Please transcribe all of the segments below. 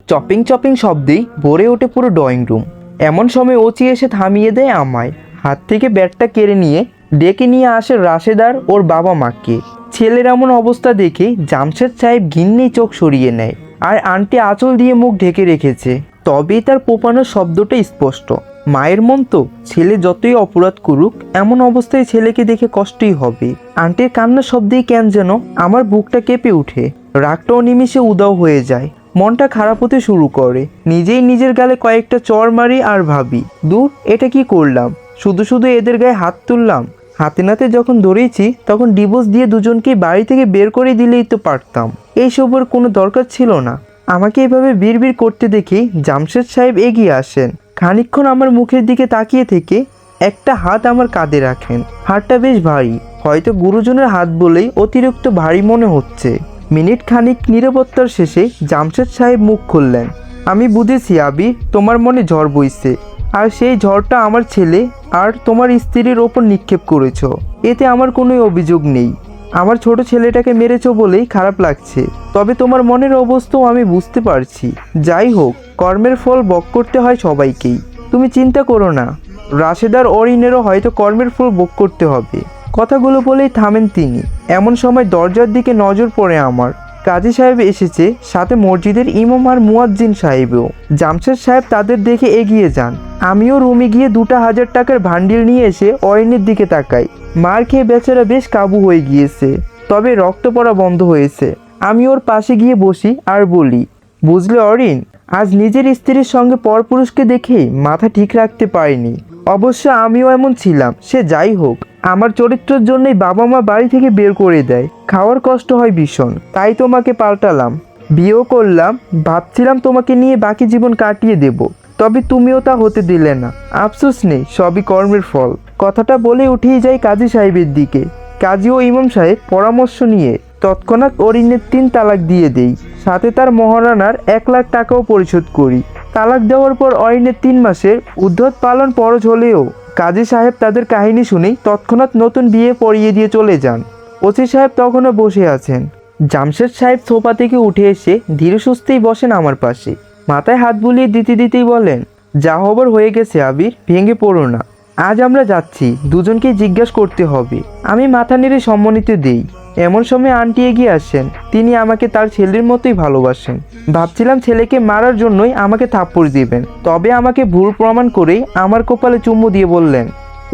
Chopping chopping শব্দেই ভরে ওঠে পুরো ড্রয়িং রুম। এমন সময় ওচি এসে থামিয়ে দেয় আমায়, হাত থেকে ব্যাগটা কেড়ে নিয়ে ডেকে নিয়ে আসে রাশেদার ওর বাবা মাকে। ছেলের এমন অবস্থা দেখে জামশেদ সাহেব ঘিন্নেই চোখ সরিয়ে নেয়, আর আন্টি আঁচল দিয়ে মুখ ঢেকে রেখেছে। তবেই তার পোপানোর শব্দটা স্পষ্ট। মায়ের মন তো ছেলে যতই অপরাধ করুক এমন অবস্থায় ছেলেকে দেখে কষ্টই হবে। আন্টির কান্নার শব্দেই কেন যেন আমার বুকটা কেঁপে উঠে, রাগটাও নিমিষে উদাও হয়ে যায়, মনটা খারাপ হতে শুরু করে। নিজেই নিজের গালে কয়েকটা চড় মারি আর ভাবি, দূর এটা কি করলাম, শুধু শুধু এদের গায়ে হাত তুললাম। হাতে নাতে যখন ধরেছি তখন ডিভোর্স দিয়ে দুজনকেই বাড়ি থেকে বের করে দিলেই তো পারতাম, এইসবের কোনো দরকার ছিল না। আমাকে এভাবে বিড়বিড় করতে দেখে জামশেদ সাহেব এগিয়ে আসেন। খানিকক্ষণ আমার মুখের দিকে তাকিয়ে থেকে একটা হাত আমার কাঁধে রাখেন। হাতটা বেশ ভারী, হয়তো গুরুজনের হাত বলেই অতিরিক্ত ভারী মনে হচ্ছে। মিনিট খানিক নীরবতার শেষে জামশেদ সাহেব মুখ খুললেন। আমি বুঝেছি আবির, তোমার মনে ঝড় বইছে, আর সেই ঝড়টা আমার ছেলে আর তোমার স্ত্রীর ওপর নিক্ষেপ করেছ। এতে আমার কোনো অভিযোগ নেই। আমার ছোট ছেলেটাকে মেরেছো বলেই খারাপ লাগছে, তবে তোমার মনের অবস্থাও আমি বুঝতে পারছি। যাই হোক, কর্মের ফল ভোগ করতে হয় সবাইকেই। তুমি চিন্তা করো না, রাশেদার অরিনেরও হয়তো কর্মের ফল ভোগ করতে হবে। কথাগুলো বলেই থামেন তিনি। এমন সময় দরজার দিকে নজর পড়ে আমার। কাজী সাহেব এসেছে, সাথে মসজিদের ইমাম আর মুয়াজ্জিন সাহেবও। জামশেদ সাহেব তাদের দেখে এগিয়ে যান। আমিও রুমে গিয়ে 2,000 টাকার ভান্ডিল নিয়ে এসে অরিনের দিকে তাকাই। মার খেয়ে বেচারা বেশ কাবু হয়ে গিয়েছে, তবে রক্ত পড়া বন্ধ হয়েছে। আমি ওর পাশে গিয়ে বসি আর বলি, বুঝলে অরিন, আজ নিজের স্ত্রীর সঙ্গে পরপুরুষকে দেখে মাথা ঠিক রাখতে পারিনি। অবশ্য আমিও এমন ছিলাম, সে যাই হোক, আমার চরিত্রের জন্যই বাবা মা বাড়ি থেকে বের করে দেয়। খাওয়ার কষ্ট হয় ভীষণ, তাই তোমাকে পাল্টালাম, বিয়েও করলাম। ভাবছিলাম তোমাকে নিয়ে বাকি জীবন কাটিয়ে দেব, তবে তুমিও তা হতে দিলে না। আফসোস নেই, সবই কর্মের ফল। কথাটা বলে উঠেই যাই কাজী সাহেবের দিকে। কাজী ও ইমাম সাহেব পরামর্শ নিয়ে তৎক্ষণাৎ অরিনের 3 তালাক দিয়ে দেই, সাথে তার মহারানার 1 লাখ টাকাও পরিশোধ করি। তালাক দেওয়ার পর অরিনের 3 মাসের উদ্ধত পালন ফরজ হলেও কাজী সাহেব তাদের কাহিনী শুনেই তৎক্ষণাৎ নতুন বিয়ে পড়িয়ে দিয়ে চলে যান। ওসি সাহেব তখনও বসে আছেন। জামশেদ সাহেব সোফা থেকে উঠে এসে ধীরে সুস্থেই বসেন আমার পাশে। মাথায় হাত বুলিয়ে দিতে দিতেই বলেন, যা হবার হয়ে গেছে আবির, ভেঙে পড়ো না। আজ আমরা যাচ্ছি, দুজনকেই জিজ্ঞাসা করতে হবে। আমি মাথা নেড়ে সম্মতি দেই। এমন সময় আন্টি এগিয়ে আসেন। তিনি আমাকে তার ছেলের মতোই ভালোবাসেন। ভাবছিলাম ছেলেকে মারার জন্যই আমাকে থাপ্পড় দিবেন, তবে আমাকে ভুল প্রমাণ করেই আমার কপালে চুম্বু দিয়ে বললেন,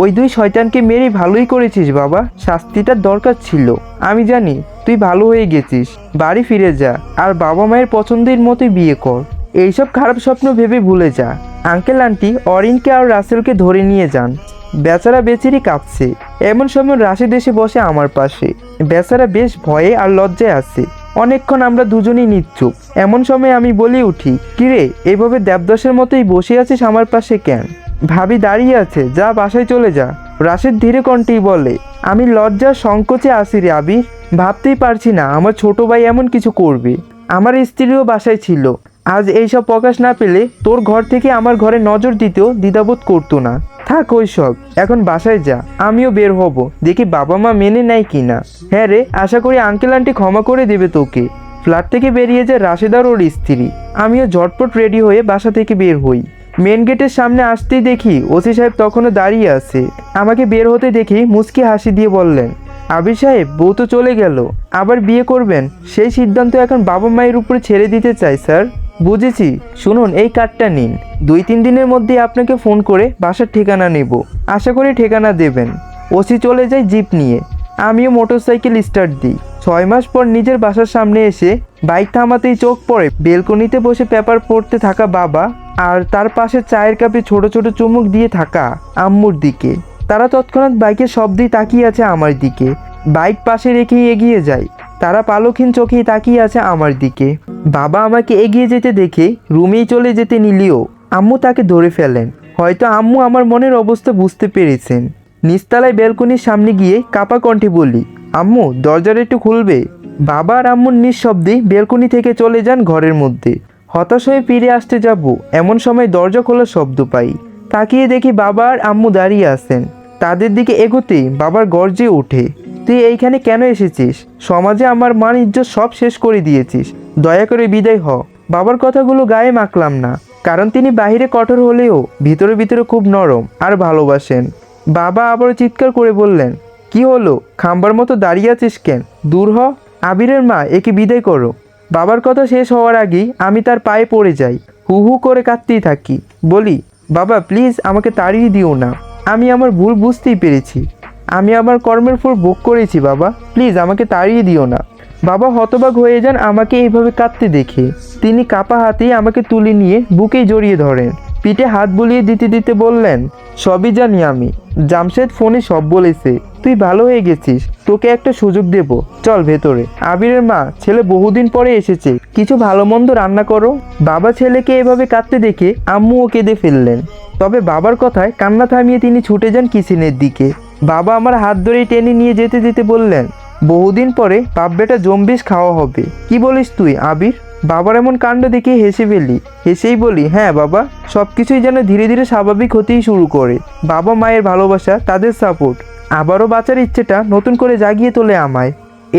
ওই 2 শয়তানকে মেরে ভালোই করেছিস বাবা, শাস্তিটার দরকার ছিল। আমি জানি তুই ভালো হয়ে গেছিস, বাড়ি ফিরে যা আর বাবা মায়ের পছন্দের মতোই বিয়ে কর। এইসব খারাপ স্বপ্ন ভেবে ভুলে যা। আঙ্কেল আন্টি অরিনকে আর রাসেলকে ধরে নিয়ে যান। বেচারা বেচারি কাঁপছে। এমন সময় রাশেদ এসে বসে আমার পাশে। বেচারা বেশ ভয়ে আর লজ্জায় আছে। অনেকক্ষণ আমরা দুজনেই নিশ্চুপ। এমন সময় আমি বলে উঠি, কিরে, এইভাবে দেবদাসের মতোই বসে আছিস আমার পাশে কেন? ভাবি দাঁড়িয়ে আছে, যা বাসায় চলে যা। রাশেদ ধীরে কণ্ঠেই বলে, আমি লজ্জার সংকোচে আসি রে আবির, ভাবতেই পারছি না আমার ছোট ভাই এমন কিছু করবে। আমার স্ত্রীও বাসায় ছিল, আজ এইসব প্রকাশ না পেলে তোর ঘর থেকে আমার ঘরে নজর দিতেও দ্বিধাবোধ করতো না। থাক ওইসব, এখন বাসায় যা, আমিও বের হব, দেখি বাবা মা মেনে নেয় কিনা। হ্যাঁ রে, আশা করি আঙ্কেল আন্টি ক্ষমা করে দেবে তোকে। ফ্ল্যাট থেকে বেরিয়ে যায় রাশেদার ওর স্ত্রী। আমিও ঝটপট রেডি হয়ে বাসা থেকে বের হই। মেন গেটের সামনে আসতেই দেখি ওসি সাহেব তখনও দাঁড়িয়ে আছে। আমাকে বের হতে দেখি মুচকি হাসি দিয়ে বললেন, আবির সাহেব, বউ তো চলে গেল, আবার বিয়ে করবেন, সেই সিদ্ধান্ত এখন বাবা মায়ের উপরে ছেড়ে দিতে চাই স্যার। বুঝেছি, শুনুন এই কার্ডটা নিন। 2-3 দিনের মধ্যে আপনাকে ফোন করে বাসার ঠিকানা নেব, আশা করি ঠিকানা দেবেন। ওসি চলে যায় জিপ নিয়ে। আমিও মোটরসাইকেল স্টার্ট দিই। 6 মাস পর নিজের বাসার সামনে এসে বাইক থামাতেই চোখ পড়ে বেলকনিতে বসে পেপার পড়তে থাকা বাবা আর তার পাশে চায়ের কাপে ছোট ছোট চুমুক দিয়ে থাকা আম্মুর দিকে। তারা তৎক্ষণাৎ বাইকের শব্দেই তাকিয়ে আছে আমার দিকে। বাইক পাশে রেখেই এগিয়ে যায়। তারা পালকহীন চোখেই তাকিয়ে আছে আমার দিকে। বাবা আমাকে এগিয়ে যেতে দেখে রুমেই চলে যেতে নিলেও আম্মু তাকে ধরে ফেলেন। হয়তো আম্মু আমার মনের অবস্থা বুঝতে পেরেছেন। নিচতলায় বেলকনির সামনে গিয়ে কাপা কণ্ঠে বলি, আম্মু দরজাটা একটু খুলবে? বাবা আর আম্মুর নিঃশব্দে বেলকনি থেকে চলে যান ঘরের মধ্যে। হতাশ হয়ে ফিরে আসতে যাব এমন সময় দরজা খোলার শব্দ পাই। তাকিয়ে দেখি বাবা আর আম্মু দাঁড়িয়ে আছেন। তাদের দিকে এগোতেই বাবার গর্জে ওঠে, তুই এইখানে কেন এসেছিস? সমাজে আমার মান ইজ্জত সব শেষ করে দিয়েছিস, দয়া করে বিদায় হ। বাবার কথাগুলো গায়ে মাখলাম না, কারণ তিনি বাইরে কঠোর হলেও ভিতরে ভিতরে খুব নরম আর ভালোবাসেন। বাবা আবারও চিৎকার করে বললেন, কি হলো, খাম্বার মতো দাঁড়িয়ে আছিস কেন? দূর হ। আবিরের মা, একে বিদায় করো। বাবার কথা শেষ হওয়ার আগেই আমি তার পায়ে পড়ে যাই, হু হু করে কাঁদতেই থাকি। বলি, বাবা প্লিজ আমাকে তাড়িয়ে দিও না, আমি আমার ভুল বুঝতেই পেরেছি, আমি আমার কর্মের ফল ভোগ করেছি, বাবা প্লিজ আমাকে তাড়িয়ে দিও না। বাবা হতবাক হয়ে যান আমাকে এইভাবে কাঁদতে দেখে। তিনি কাপা হাতেই আমাকে তুলে নিয়ে বুকেই জড়িয়ে ধরেন, পিঠে হাত বুলিয়ে দিতে দিতে বললেন, সবই জানি আমি, জামশেদ ফোনে সব বলেছে, তুই ভালো হয়ে গেছিস, তোকে একটা সুযোগ দেব, চল ভেতরে। আবিরের মা, ছেলে বহুদিন পরে এসেছে, কিছু ভালো মন্দ রান্না করো। বাবা ছেলেকে এভাবে কাঁদতে দেখে আম্মুও কেঁদে ফেললেন। তবে বাবার কথায় কান্না থামিয়ে তিনি ছুটে যান কিচেনের দিকে। বাবা আমার হাত ধরেই টেনে নিয়ে যেতে যেতে বললেন, বহুদিন পরে বাপ বেটা জম্বিস খাওয়া হবে। কি বলিস তুই আবির? বাবার এমন কাণ্ড দেখে হেসে ফেলি, হেসেই বলি, হ্যাঁ বাবা, সব কিছুই যেন ধীরে ধীরে স্বাভাবিক হতেই শুরু করে। বাবা মায়ের ভালোবাসা, তাদের সাপোর্ট আবারও বাঁচার ইচ্ছেটা নতুন করে জাগিয়ে তোলে আমায়।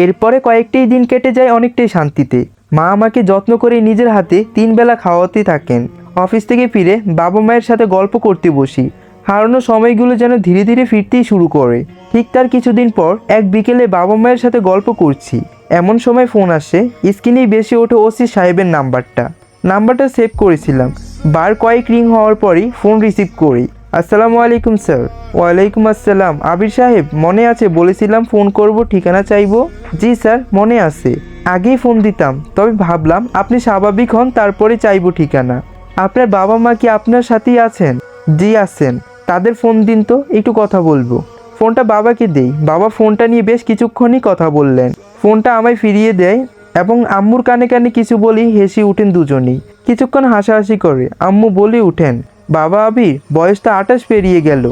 এরপরে কয়েকটি দিন কেটে যায় অনেকটাই শান্তিতে। মা আমাকে যত্ন করে নিজের হাতে 3 বেলা খাওয়াতে থাকেন। অফিস থেকে ফিরে বাবা মায়ের সাথে গল্প করতে বসি। হারানো সময়গুলো যেন ধীরে ধীরে ফিরতেই শুরু করে। ঠিক তার কিছুদিন পর এক বিকেলে বাবা মায়ের সাথে গল্প করছি, এমন সময় ফোন আসে। স্ক্রিনেই বেশি ওঠে ওসি সাহেবের নাম্বারটা সেভ করেছিলাম। বার কয়েক রিং হওয়ার পরই ফোন রিসিভ করি। আসসালামু আলাইকুম স্যার। ওয়ালাইকুম আসসালাম। আবির সাহেব, মনে আছে বলেছিলাম ফোন করব, ঠিকানা চাইবো? জি স্যার, মনে আছে, আগেই ফোন দিতাম, তবে ভাবলাম আপনি স্বাভাবিক হন তারপরে চাইবো ঠিকানা। আপনার বাবা মা কি আপনার সাথেই আছেন? জি আছেন। তাদের ফোন দিন তো, একটু কথা বলবো। ফোনটা বাবাকে দেই। বাবা ফোনটা নিয়ে বেশ কিছুক্ষণই কথা বললেন। ফোনটা আমায় ফিরিয়ে দেয় এবং আম্মুর কানে কানে কিছু বলি হেসে উঠেন দুজনেই। কিছুক্ষণ হাসাহাসি করে আম্মু বলে উঠেন, বাবা আবির, বয়স তো 28 পেরিয়ে গেল,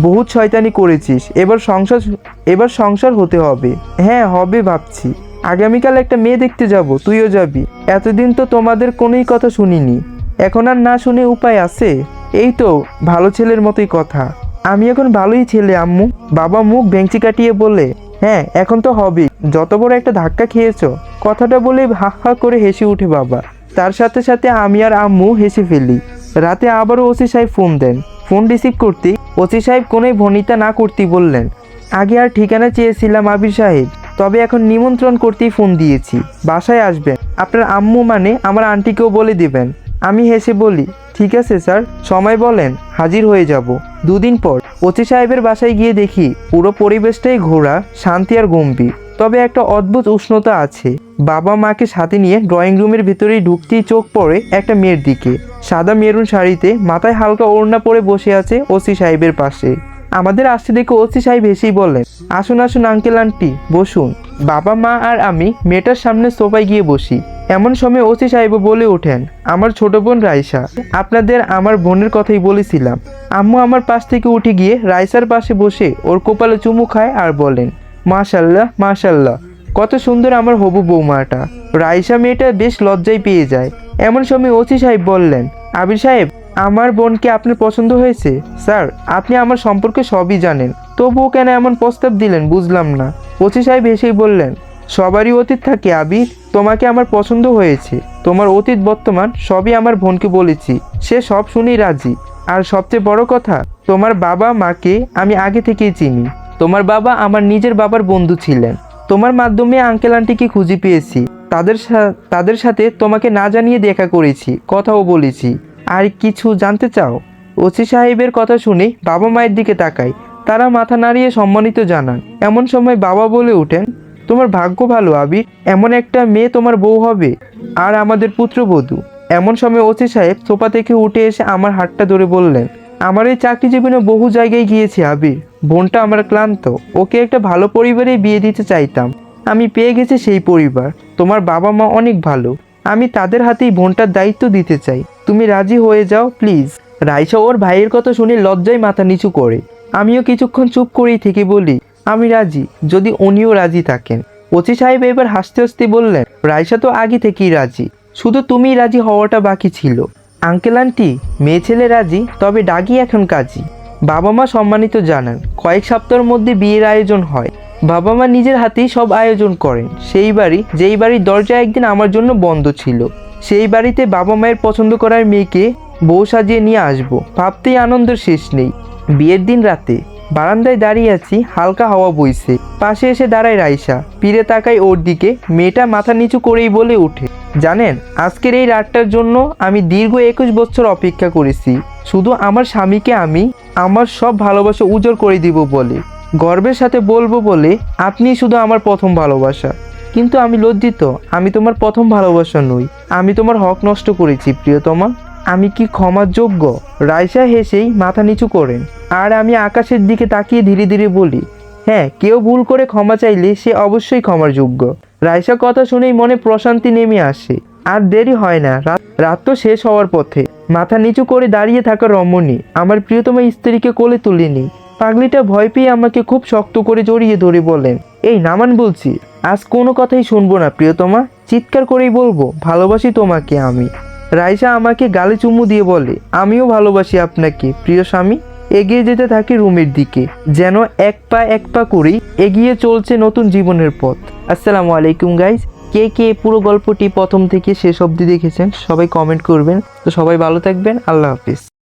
বহুত শয়তানি করেছিস, এবার সংসার হতে হবে। হ্যাঁ হবে ভাবছি, আগামীকাল একটা মেয়ে দেখতে যাব, তুইও যাবি। এতদিন তো তোমাদের কোনোই কথা শুনিনি, এখন আর না শুনে উপায় আছে? এই তো ভালো ছেলের মতোই কথা। আমি এখন ভালোই ছেলে আম্মু। বাবা মুখ ভেঙচি কাটিয়ে বলে, হ্যাঁ এখন তো হবেই, যত বড় একটা ধাক্কা খেয়েছো। কথাটা বলে হা হা করে হেসে উঠে বাবা। তার সাথে সাথে আমি আর আম্মু হেসে ফেলি। রাতে আবারও ওসি সাহেব ফোন দেন। ফোন রিসিভ করতেই ওসি সাহেব কোনোই ভনিতা না করতেই বললেন, আগে আর ঠিকানা চেয়েছিলাম আবির সাহেব, তবে এখন নিমন্ত্রণ করতেই ফোন দিয়েছি, বাসায় আসবেন। আপনার আম্মু মানে আমার আন্টিকেও বলে দেবেন। আমি হেসে বলি, ঠিক আছে স্যার, সময় বলেন, হাজির হয়ে যাব। 2 দিন পর ওসি সাহেবের বাসায় গিয়ে দেখি পুরো পরিবেশটাই ঘোরা, শান্তি আর গম্ভীর, তবে একটা অদ্ভুত উষ্ণতা আছে। বাবা মাকে সাথে নিয়ে ড্রয়িং রুমের ভিতরেই ঢুকতেই চোখ পড়ে একটা মেয়ের দিকে। সাদা মেরুন শাড়িতে, মাথায় হালকা ওড়না পরে বসে আছে ওসি সাহেবের পাশে। আমাদের আসতে দেখে ওসি সাহেব হেসেই বললেন, আসুন আসুন আঙ্কেল আন্টি, বসুন। বাবা মা আর আমি মেয়েটার সামনে সোফায় গিয়ে বসি। এমন সময় ওসি সাহেব বলে ওঠেন, আমার ছোট বোন রাইসা, আপনাদের আমার বোনের কথাই বলেছিলাম। আম্মু আমার পাশ থেকে উঠে গিয়ে রাইসার পাশে বসে ওর কপালে চুমু খায় আর বলেন, মাশাল্লাহ মাশাল্লাহ, কত সুন্দর আমার হবু বৌমাটা। রাইসা মেয়েটা বেশ লজ্জায় পেয়ে যায়। এমন সময় ওসি সাহেব বললেন, আবির সাহেব, আমার বোনকে আপনার পছন্দ হয়েছে? স্যার, আপনি আমার সম্পর্কে সবই জানেন, তবুও কেন এমন প্রস্তাব দিলেন বুঝলাম না। ওসি সাহেব এসেই বললেন, সবারই অতীত থাকে আবির, তোমাকে আমার পছন্দ হয়েছে, তোমার অতীত বর্তমান সবই আমার বোনকে বলেছি, সে সব শুনেই রাজি। আর সবচেয়ে বড় কথা, তোমার বাবা মাকে আমি আগে থেকেই চিনি। তোমার বাবা আমার নিজের বাবার বন্ধু ছিলেন। তোমার মাধ্যমে আঙ্কেল আন্টিকে খুঁজে পেয়েছি, তাদের সাথে তোমাকে না জানিয়ে দেখা করেছি, কথাও বলেছি। আর কিছু জানতে চাও? ওসি সাহেবের কথা শুনে বাবা মায়ের দিকে তাকাই, তারা মাথা নাড়িয়ে সম্মানিত জানান। এমন সময় বাবা বলে ওঠেন, তোমার ভাগ্য ভালো আবির, এমন একটা মেয়ে তোমার বউ হবে আর আমাদের পুত্রবধূ। এমন সময় ওসি সাহেব সোফা থেকে উঠে এসে আমার হাতটা ধরে বললেন, আমার এই চাকরি জীবনে বহু জায়গায় গিয়েছি আবির, বোনটা আমার ক্লান্ত, ওকে একটা ভালো পরিবারে বিয়ে দিতে চাইতাম, আমি পেয়ে গেছি সেই পরিবার। তোমার বাবা মা অনেক ভালো, আমি তাদের হাতেই বোনটার দায়িত্ব দিতে চাই, তুমি রাজি হয়ে যাও প্লিজ। রাইসা ওর ভাইয়ের কথা শুনে লজ্জায় মাথা নিচু করে। আমিও কিছুক্ষণ চুপ করেই থেকে বলি, আমি রাজি, যদি উনিও রাজি থাকেন। ওসি সাহেব এবার হাসতে হাসতে বললেন, রাইসা তো আগে থেকেই রাজি, শুধু তুমি রাজি হওয়াটা বাকি ছিল। আঙ্কেল আন্টি, মেয়ে ছেলে রাজি, তবে ডাকি এখন কাজী। বাবা মা সম্মানিত জানান, কয়েক সপ্তাহের মধ্যে বিয়ের আয়োজন হয়। বাবা মা নিজের হাতেই সব আয়োজন করেন। যেই বাড়ির দরজা একদিন আমার জন্য বন্ধ ছিল, সেই বাড়িতে বাবা মায়ের পছন্দ করার মেয়েকে বউ সাজিয়ে নিয়ে আসবো, ভাবতেই আনন্দের শেষ নেই। বিয়ের দিন রাতে বারান্দায় দাঁড়িয়ে আছি, হালকা হাওয়া বইছে। পাশে এসে দাঁড়ায় রাইসা, ফিরে তাকাই ওর দিকে। মেয়েটা মাথা নিচু করেই বলে ওঠে, জানেন আজকের এই রাতটার জন্য আমি দীর্ঘ 21 বছর অপেক্ষা করেছি, শুধু আমার স্বামীকে আমি আমার সব ভালোবাসা উজাড় করে দিব বলে, গর্বের সাথে বলবো বলে আপনি শুধু আমার প্রথম ভালোবাসা। কিন্তু আমি লজ্জিত, আমি তোমার প্রথম ভালোবাসা নই, আমি তোমার হক নষ্ট করেছি প্রিয়তমা। আমি কি ক্ষমার যোগ্য? রাইসা হেসেই মাথা নিচু করেন, আর আমি আকাশের দিকে তাকিয়ে ধীরে ধীরে বলি, হ্যাঁ, কেউ ভুল করে ক্ষমা চাইলে সে অবশ্যই ক্ষমার যোগ্য। রাইসা কথা শুনেই মনে প্রশান্তি নেমে আসে। আর দেরি হয় না, রাত তো শেষ হওয়ার পথে। মাথা নিচু করে দাঁড়িয়ে থাকা রমণী আমার প্রিয়তমা স্ত্রীকে কোলে তুলেনি। পাগলিটা ভয় পেয়ে আমাকে খুব শক্ত করে জড়িয়ে ধরে বলেন, এই নামান বলছি, আজ কোনো কথাই শুনবো না প্রিয়তমা, চিৎকার করেই বলবো ভালোবাসি তোমাকে আমি। রাইসা আমাকে গালে চুমু দিয়ে বলে, আমিও ভালোবাসি আপনাকে প্রিয় স্বামী। এগিয়ে যেতে থাকি রুমের দিকে, যেন এক পা করেই এগিয়ে চলছে নতুন জীবনের পথ। আসসালামু আলাইকুম গাইজ, কে কে পুরো গল্পটি প্রথম থেকে শেষ অবধি দেখেছেন সবাই কমেন্ট করবেন। তো সবাই ভালো থাকবেন, আল্লাহ হাফিজ।